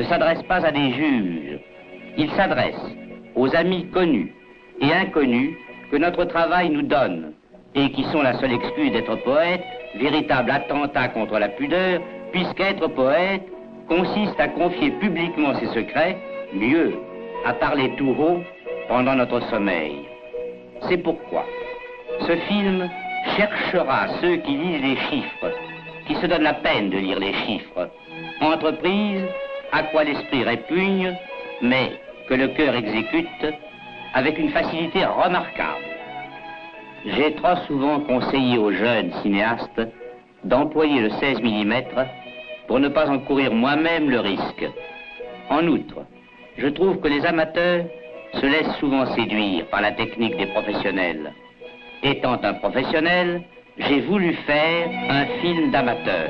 s'adresse pas à des juges. Il s'adresse aux amis connus et inconnus que notre travail nous donne et qui sont la seule excuse d'être poète, véritable attentat contre la pudeur, puisqu'être poète consiste à confier publiquement ses secrets, mieux, à parler tout haut pendant notre sommeil. C'est pourquoi ce film cherchera ceux qui lisent les chiffres, qui se donnent la peine de lire les chiffres, entreprise à quoi l'esprit répugne, mais que le cœur exécute avec une facilité remarquable. J'ai trop souvent conseillé aux jeunes cinéastes d'employer le 16 mm pour ne pas en courir moi-même le risque. En outre, je trouve que les amateurs se laissent souvent séduire par la technique des professionnels. Étant un professionnel, j'ai voulu faire un film d'amateur,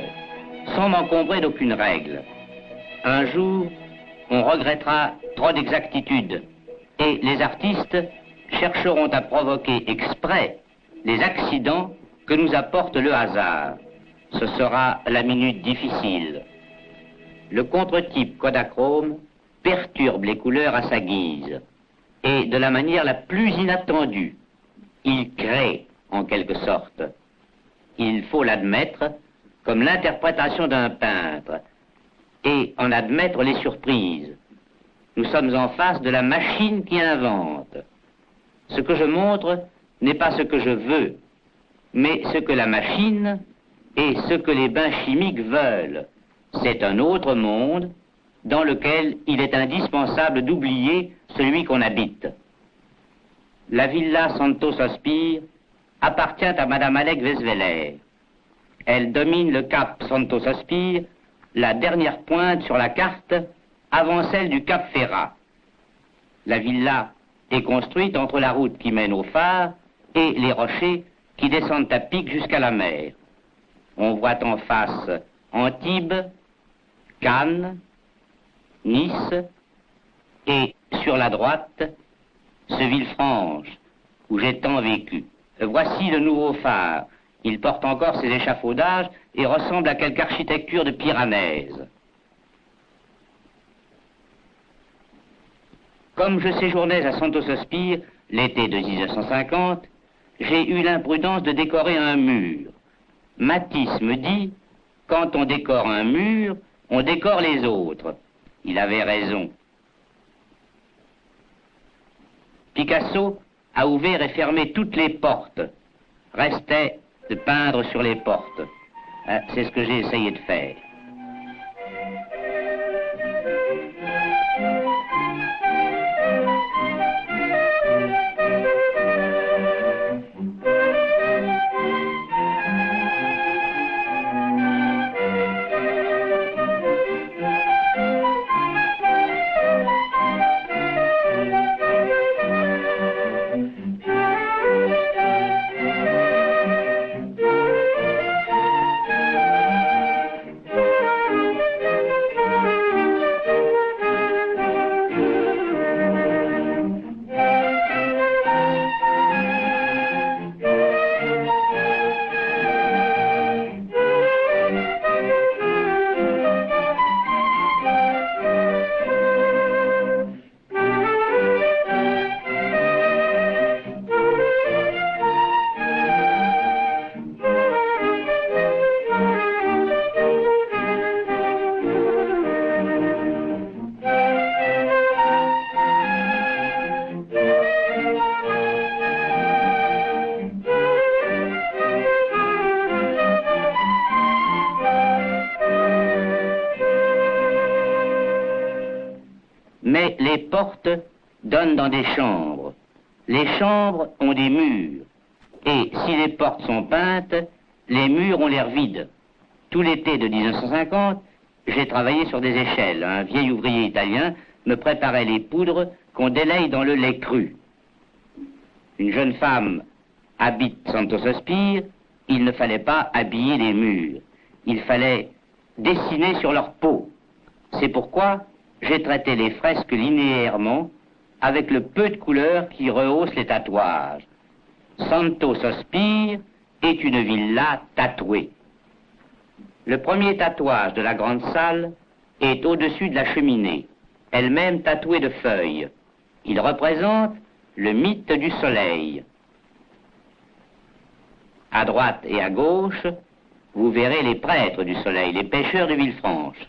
sans m'encombrer d'aucune règle. Un jour, on regrettera trop d'exactitude, et les artistes chercheront à provoquer exprès les accidents que nous apporte le hasard. Ce sera la minute difficile. Le contre-type Kodachrome perturbe les couleurs à sa guise, et de la manière la plus inattendue. Il crée, en quelque sorte. Il faut l'admettre comme l'interprétation d'un peintre, et en admettre les surprises. Nous sommes en face de la machine qui invente. Ce que je montre n'est pas ce que je veux, mais ce que la machine et ce que les bains chimiques veulent. C'est un autre monde dans lequel il est indispensable d'oublier celui qu'on habite. La villa Santos Aspire appartient à Madame Alec Vesveler. Elle domine le cap Santos Aspire, la dernière pointe sur la carte avant celle du cap Ferrat. La villa est construite entre la route qui mène au phare et les rochers qui descendent à pic jusqu'à la mer. On voit en face Antibes, Cannes, Nice et sur la droite ce Villefranche où j'ai tant vécu. Voici le nouveau phare. Il porte encore ses échafaudages et ressemble à quelque architecture de Piranèse. Comme je séjournais à Santos Aspire l'été de 1950, j'ai eu l'imprudence de décorer un mur. Matisse me dit, quand on décore un mur, on décore les autres. Il avait raison. Picasso a ouvert et fermé toutes les portes. Restait de peindre sur les portes. C'est ce que j'ai essayé de faire. Mais les portes donnent dans des chambres. Les chambres ont des murs. Et si les portes sont peintes, les murs ont l'air vides. Tout l'été de 1950, j'ai travaillé sur des échelles. Un vieil ouvrier italien me préparait les poudres qu'on délaye dans le lait cru. Une jeune femme habite Santos Aspire, il ne fallait pas habiller les murs. Il fallait dessiner sur leur peau. C'est pourquoi j'ai traité les fresques linéairement avec le peu de couleur qui rehausse les tatouages. Santos Aspire est une villa tatouée. Le premier tatouage de la grande salle est au-dessus de la cheminée, elle-même tatouée de feuilles. Il représente le mythe du soleil. À droite et à gauche, vous verrez les prêtres du soleil, les pêcheurs de Villefranche.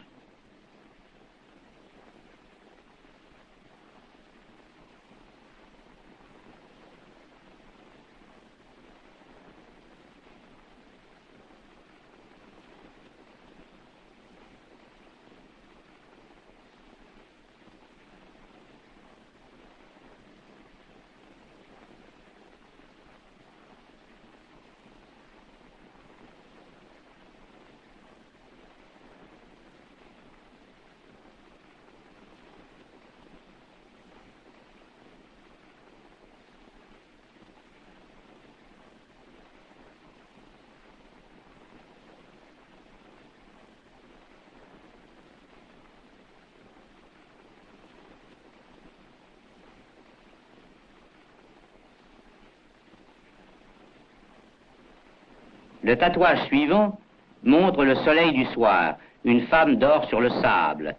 Le tatouage suivant montre le soleil du soir. Une femme dort sur le sable.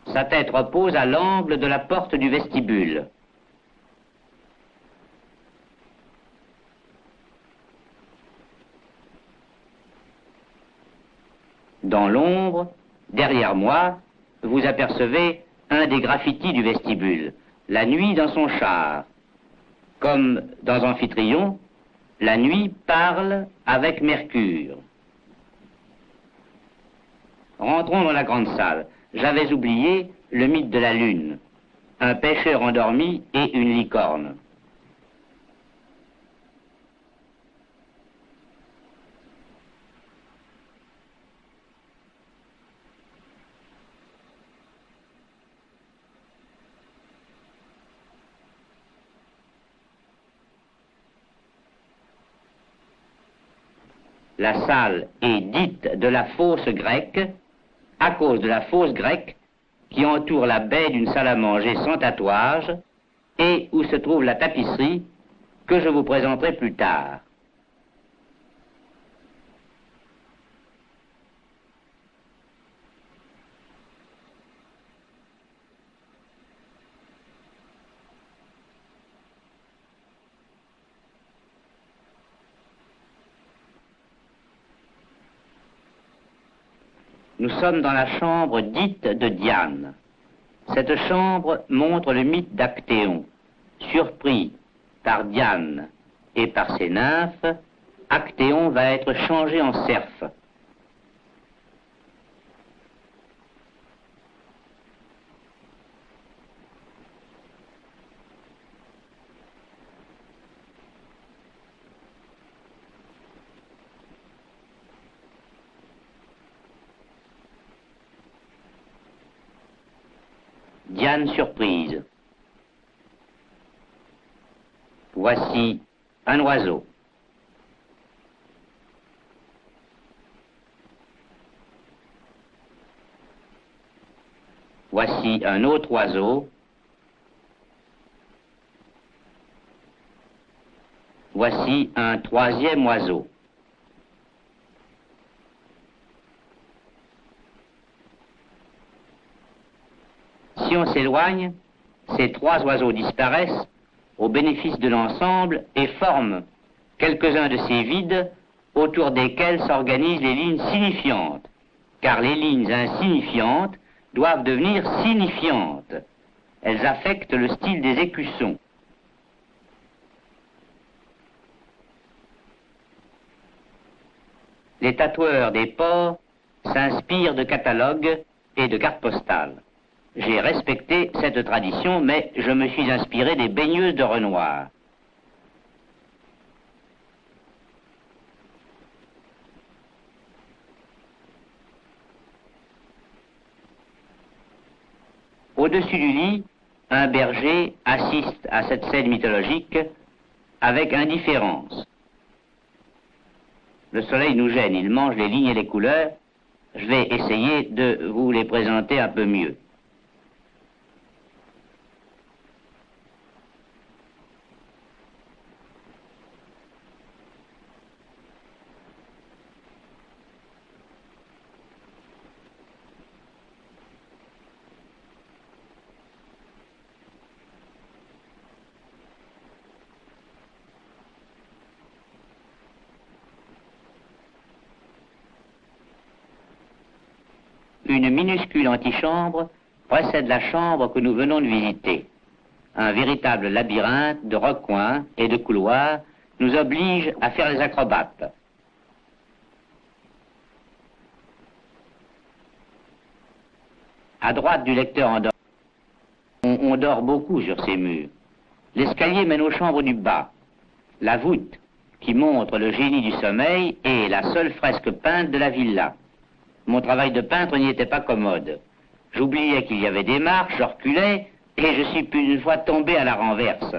Sa tête repose à l'angle de la porte du vestibule. Dans l'ombre, derrière moi, vous apercevez un des graffitis du vestibule, la nuit dans son char. Comme dans Amphitryon, la nuit parle avec Mercure. Rentrons dans la grande salle. J'avais oublié le mythe de la lune, un pêcheur endormi et une licorne. La salle est dite de la fosse grecque à cause de la fosse grecque qui entoure la baie d'une salle à manger sans tatouage et où se trouve la tapisserie que je vous présenterai plus tard. Nous sommes dans la chambre dite de Diane. Cette chambre montre le mythe d'Actéon. Surpris par Diane et par ses nymphes, Actéon va être changé en cerf. Diane surprise. Voici un oiseau. Voici un autre oiseau. Voici un troisième oiseau. Si on s'éloigne, ces trois oiseaux disparaissent au bénéfice de l'ensemble et forment quelques-uns de ces vides autour desquels s'organisent les lignes signifiantes, car les lignes insignifiantes doivent devenir signifiantes. Elles affectent le style des écussons. Les tatoueurs des ports s'inspirent de catalogues et de cartes postales. J'ai respecté cette tradition, mais je me suis inspiré des baigneuses de Renoir. Au-dessus du lit, un berger assiste à cette scène mythologique avec indifférence. Le soleil nous gêne, il mange les lignes et les couleurs, je vais essayer de vous les présenter un peu mieux. Une minuscule antichambre précède la chambre que nous venons de visiter. Un véritable labyrinthe de recoins et de couloirs nous oblige à faire les acrobates. À droite du lecteur endormi, on dort beaucoup sur ces murs. L'escalier mène aux chambres du bas. La voûte, qui montre le génie du sommeil, est la seule fresque peinte de la villa. Mon travail de peintre n'y était pas commode. J'oubliais qu'il y avait des marches, je reculais, et je suis plus d'une fois tombé à la renverse.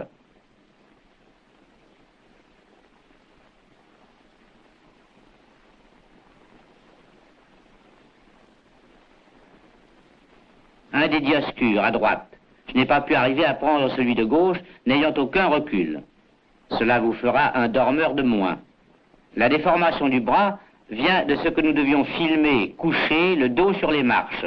Un des dioscures, à droite. Je n'ai pas pu arriver à prendre celui de gauche, n'ayant aucun recul. Cela vous fera un dormeur de moins. La déformation du bras vient de ce que nous devions filmer, couché, le dos sur les marches.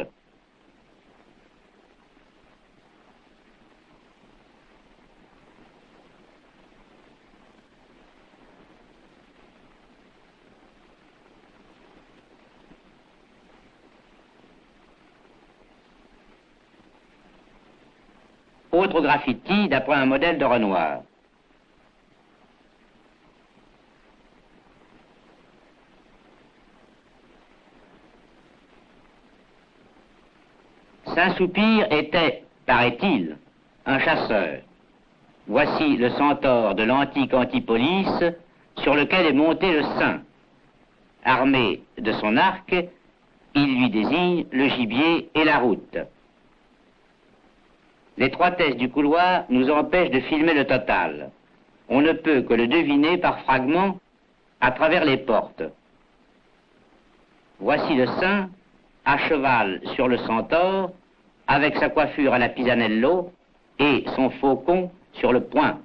Autre graffiti d'après un modèle de Renoir. Saint-Soupir était, paraît-il, un chasseur. Voici le centaure de l'antique Antipolis sur lequel est monté le saint. Armé de son arc, il lui désigne le gibier et la route. L'étroitesse du couloir nous empêche de filmer le total. On ne peut que le deviner par fragments à travers les portes. Voici le saint à cheval sur le centaure, avec sa coiffure à la Pisanello et son faucon sur le poing.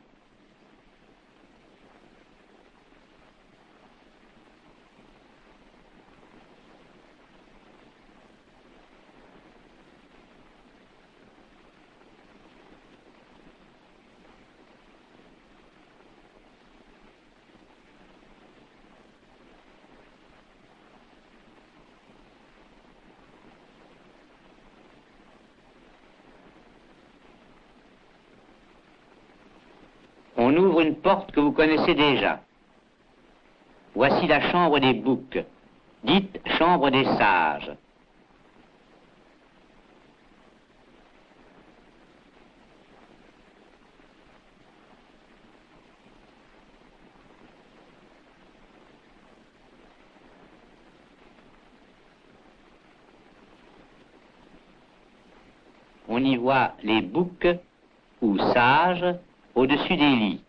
On ouvre une porte que vous connaissez déjà. Voici la chambre des boucs, dite chambre des sages. On y voit les boucs ou sages au-dessus des lits.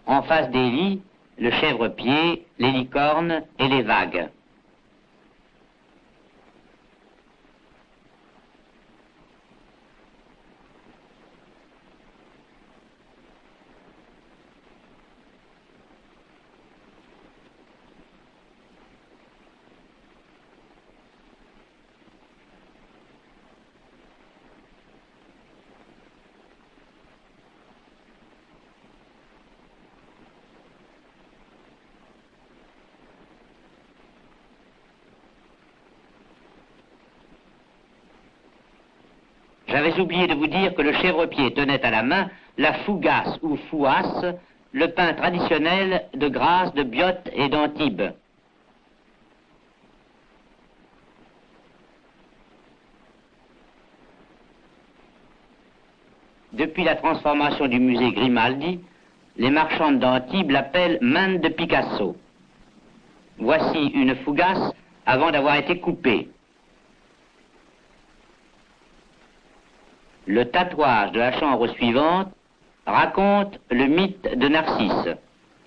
En face des lits, le chèvre-pied, les licornes et les vagues. J'avais oublié de vous dire que le chèvre-pied tenait à la main la fougasse ou fouasse, le pain traditionnel de Grasse, de Biote et d'Antibes. Depuis la transformation du musée Grimaldi, les marchandes d'Antibes l'appellent main de Picasso. Voici une fougasse avant d'avoir été coupée. Le tatouage de la chambre suivante raconte le mythe de Narcisse.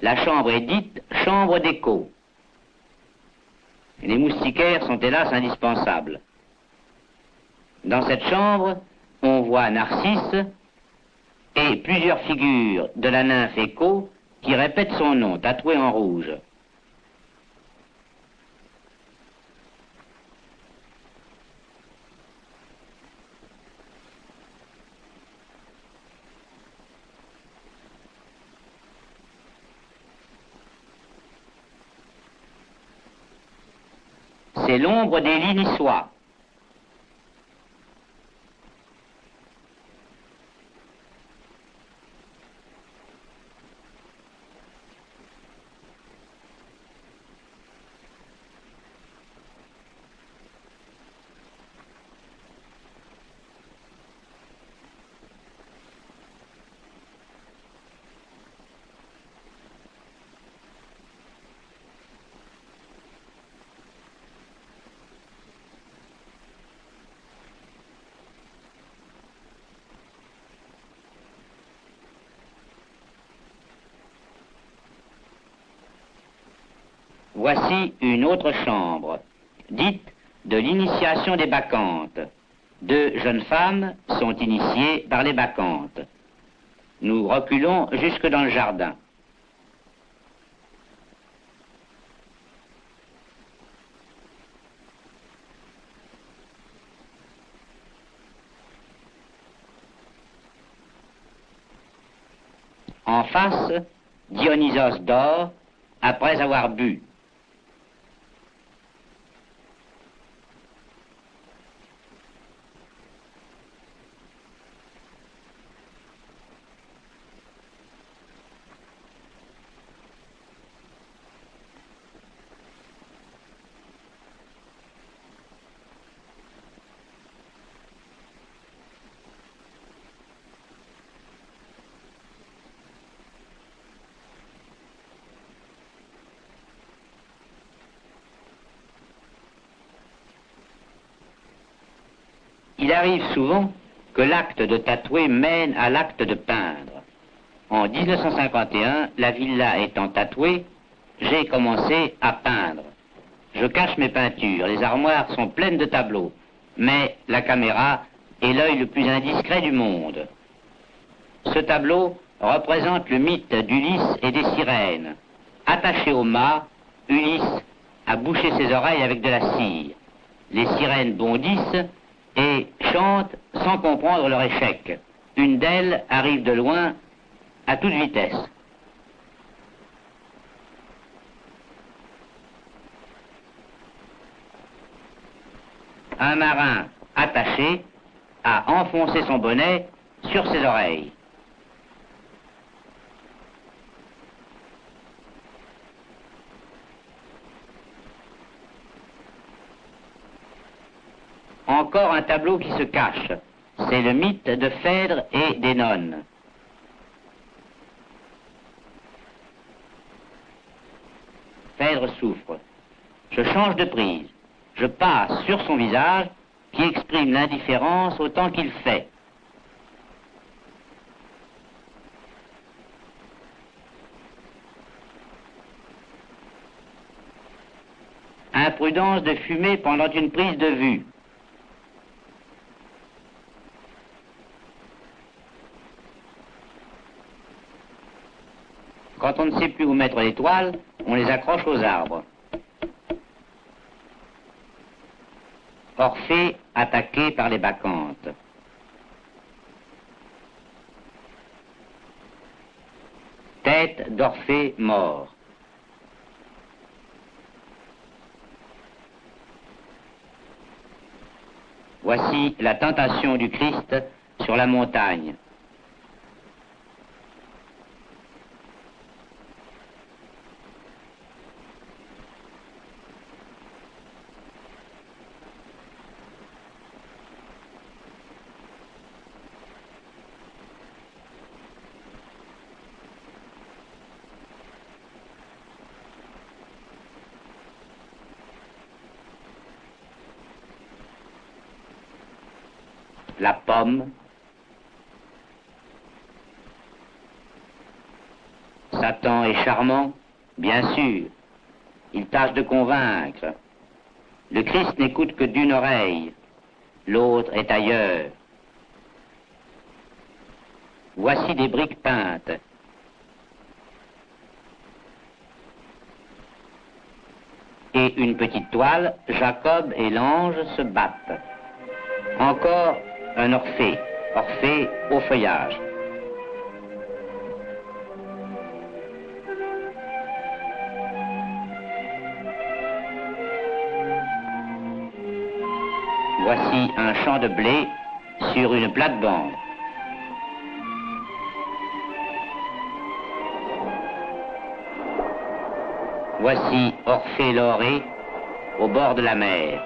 La chambre est dite chambre d'écho. Les moustiquaires sont hélas indispensables. Dans cette chambre, on voit Narcisse et plusieurs figures de la nymphe Écho qui répètent son nom, tatoué en rouge. C'est l'ombre des lits niçois. Voici une autre chambre, dite de l'initiation des Bacchantes. Deux jeunes femmes sont initiées par les Bacchantes. Nous reculons jusque dans le jardin. En face, Dionysos dort après avoir bu. Il arrive souvent que l'acte de tatouer mène à l'acte de peindre. En 1951, la villa étant tatouée, j'ai commencé à peindre. Je cache mes peintures, les armoires sont pleines de tableaux, mais la caméra est l'œil le plus indiscret du monde. Ce tableau représente le mythe d'Ulysse et des sirènes. Attaché au mât, Ulysse a bouché ses oreilles avec de la cire. Les sirènes bondissent et chantent sans comprendre leur échec. Une d'elles arrive de loin à toute vitesse. Un marin attaché a enfoncé son bonnet sur ses oreilles. Encore un tableau qui se cache. C'est le mythe de Phèdre et des nonnes. Phèdre souffre. Je change de prise. Je passe sur son visage qui exprime l'indifférence autant qu'il fait. Imprudence de fumer pendant une prise de vue. Quand on ne sait plus où mettre les toiles, on les accroche aux arbres. Orphée attaqué par les Bacchantes. Tête d'Orphée mort. Voici la tentation du Christ sur la montagne. la pomme, Satan est charmant, bien sûr, il tâche de convaincre. Le Christ n'écoute que d'une oreille, l'autre est ailleurs. Voici des briques peintes. Et une petite toile, Jacob et l'ange se battent. Encore un Orphée, Orphée au feuillage. Voici un champ de blé sur une plate-bande. Voici Orphée Laurée au bord de la mer.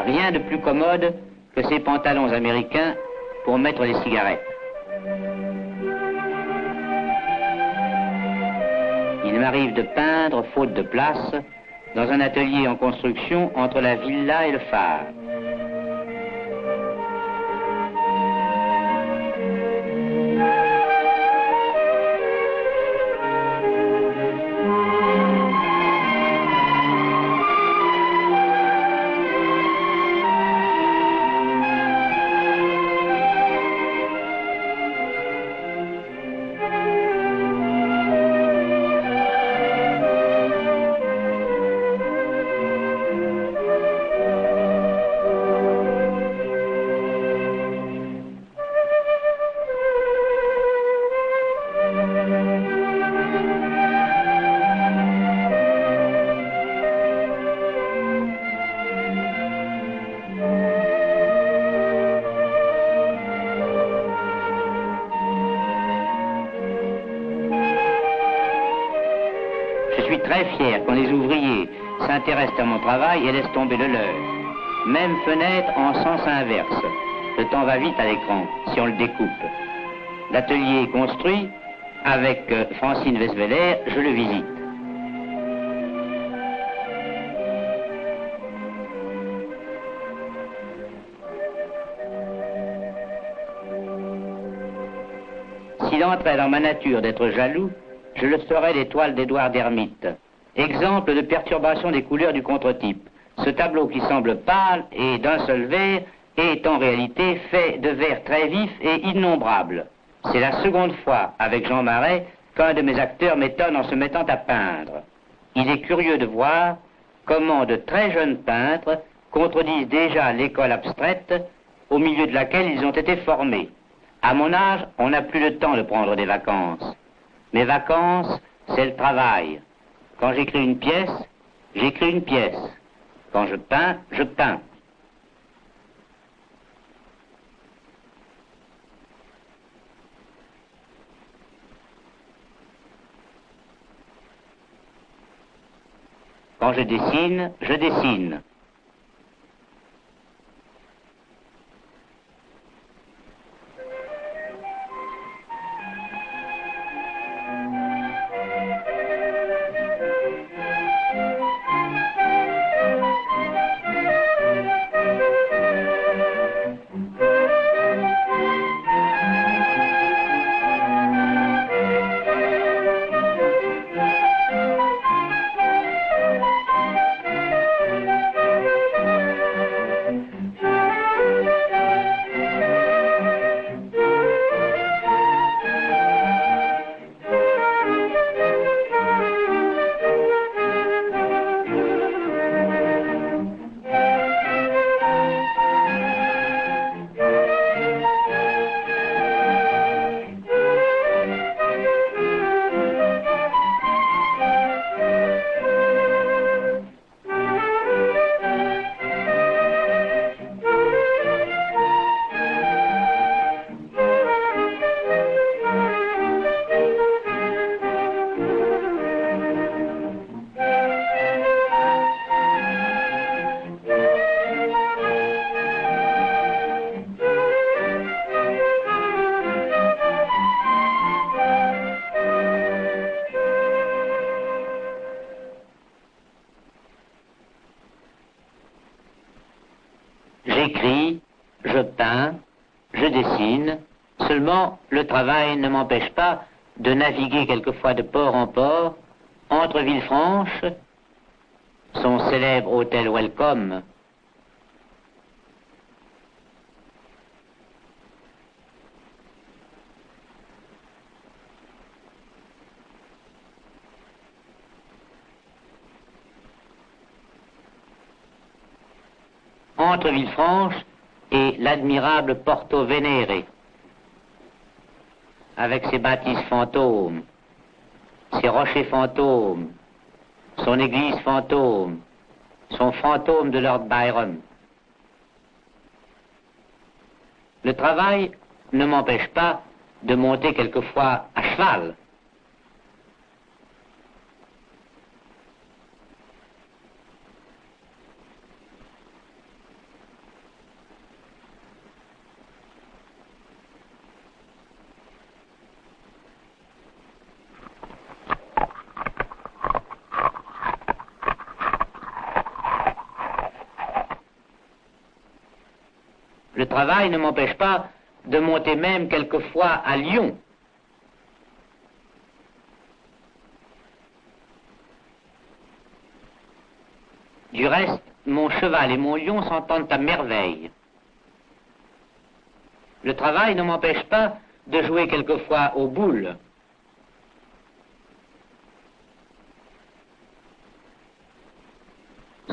Rien de plus commode que ces pantalons américains pour mettre les cigarettes. Il m'arrive de peindre, faute de place, dans un atelier en construction entre la villa et le phare. Je suis très fier quand les ouvriers s'intéressent à mon travail et laissent tomber le leur. Même fenêtre en sens inverse. Le temps va vite à l'écran si on le découpe. L'atelier est construit. Avec Francine Vesveler, je le visite. S'il entrait dans ma nature d'être jaloux, je le serais des toiles d'Édouard d'Hermite. Exemple de perturbation des couleurs du contre-type. Ce tableau qui semble pâle et d'un seul vert est en réalité fait de verts très vifs et innombrables. C'est la seconde fois avec Jean Marais qu'un de mes acteurs m'étonne en se mettant à peindre. Il est curieux de voir comment de très jeunes peintres contredisent déjà l'école abstraite au milieu de laquelle ils ont été formés. À mon âge, on n'a plus le temps de prendre des vacances. Mes vacances, c'est le travail. Quand j'écris une pièce, j'écris une pièce. Quand je peins, je peins. Quand je dessine, je dessine. le travail ne m'empêche pas de naviguer quelquefois de port en port, entre Villefranche, son célèbre hôtel Welcome, entre Villefranche et l'admirable Porto Venere, avec ses bâtisses fantômes, ses rochers fantômes, son église fantôme, son fantôme de Lord Byron. Le travail ne m'empêche pas de monter quelquefois à cheval. Le travail ne m'empêche pas de monter même quelquefois à Lyon. Du reste, mon cheval et mon lion s'entendent à merveille. Le travail ne m'empêche pas de jouer quelquefois aux boules.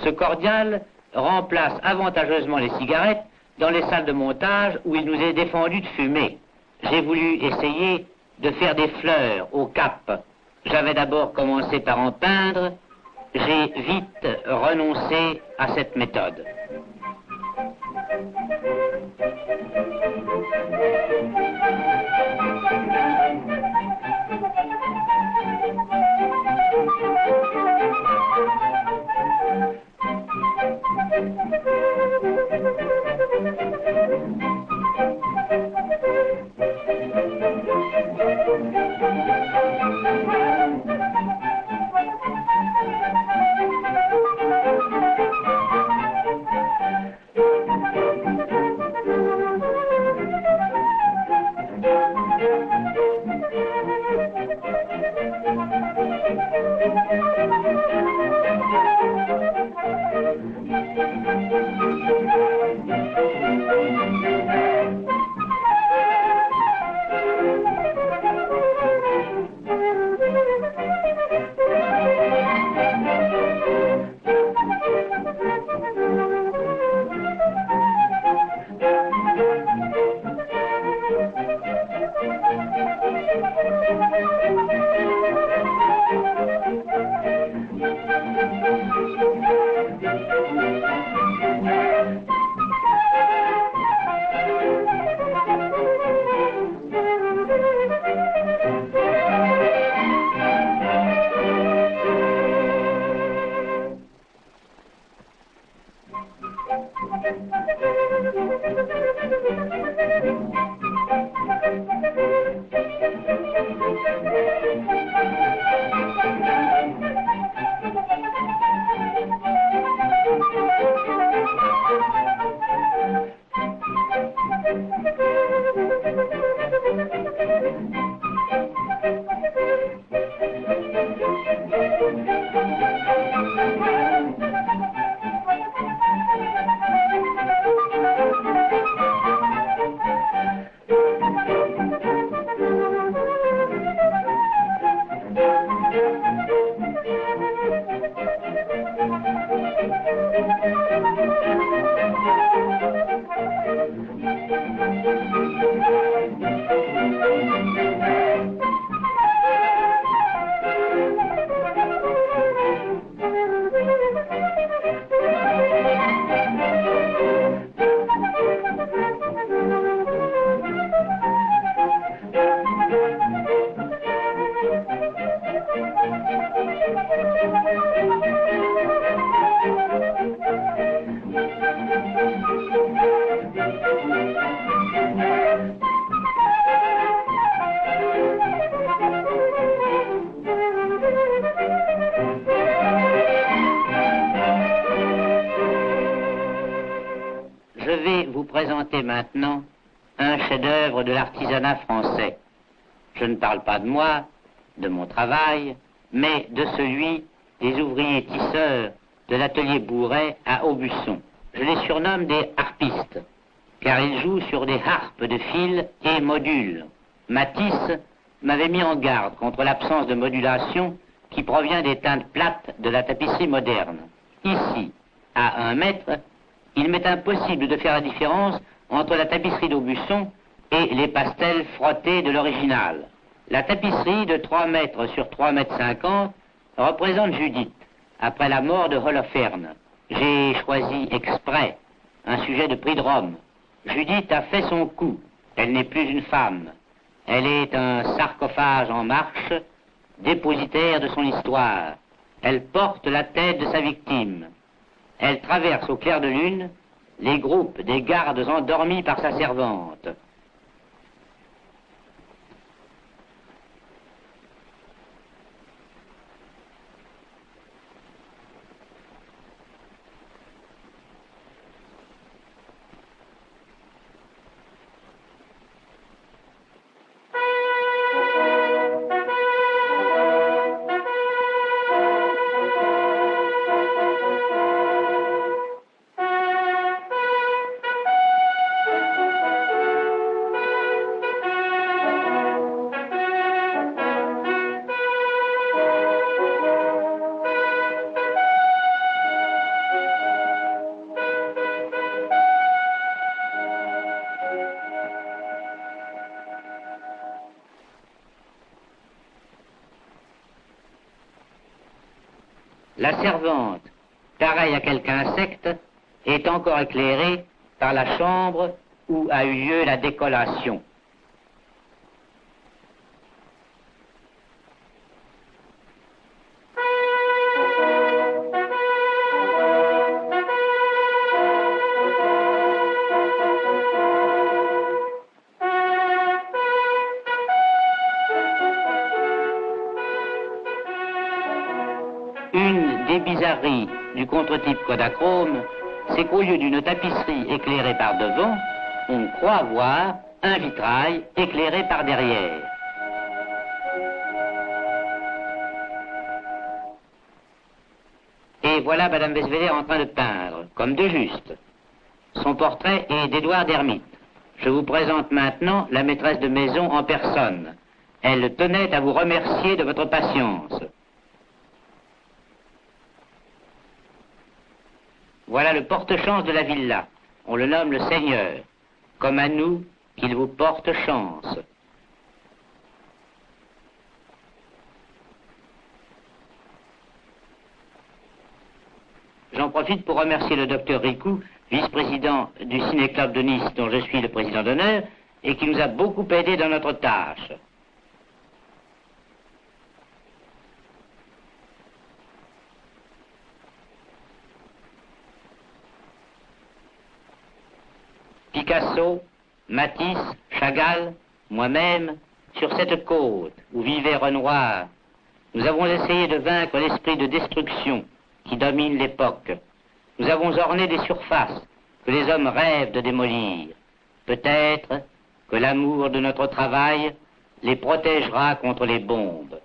Ce cordial remplace avantageusement les cigarettes dans les salles de montage où il nous est défendu de fumer. J'ai voulu essayer de faire des fleurs au cap. J'avais d'abord commencé par en peindre. J'ai vite renoncé à cette méthode. Je vais vous présenter maintenant un chef-d'œuvre de l'artisanat français. Je ne parle pas de moi, de mon travail, mais de celui des ouvriers tisseurs de l'atelier Bourret à Aubusson. Je les surnomme des harpistes, car ils jouent sur des harpes de fil et modules. Matisse m'avait mis en garde contre l'absence de modulation qui provient des teintes plates de la tapisserie moderne. Ici, à 1 mètre, il m'est impossible de faire la différence entre la tapisserie d'Aubusson et les pastels frottés de l'original. La tapisserie de 3 mètres sur 3 mètres 50 représente Judith, après la mort de Holoferne. J'ai choisi exprès un sujet de prix de Rome. Judith a fait son coup. Elle n'est plus une femme. Elle est un sarcophage en marche, dépositaire de son histoire. Elle porte la tête de sa victime. Elle traverse au clair de lune les groupes des gardes endormis par sa servante. La servante, pareille à quelque insecte, est encore éclairée par la chambre où a eu lieu la décollation. Une des bizarreries du contre-type Kodachrome, c'est qu'au lieu d'une tapisserie éclairée par devant, on croit voir un vitrail éclairé par derrière. Et voilà Madame Besvéder en train de peindre, comme de juste. Son portrait est d'Édouard d'Hermite. Je vous présente maintenant la maîtresse de maison en personne. Elle tenait à vous remercier de votre patience. Voilà le porte-chance de la villa. On le nomme le Seigneur. Comme à nous, qu'il vous porte chance. J'en profite pour remercier le docteur Ricou, vice-président du Ciné-Club de Nice, dont je suis le président d'honneur, et qui nous a beaucoup aidé dans notre tâche. Picasso, Matisse, Chagall, moi-même, sur cette côte où vivait Renoir, nous avons essayé de vaincre l'esprit de destruction qui domine l'époque. Nous avons orné des surfaces que les hommes rêvent de démolir. Peut-être que l'amour de notre travail les protégera contre les bombes.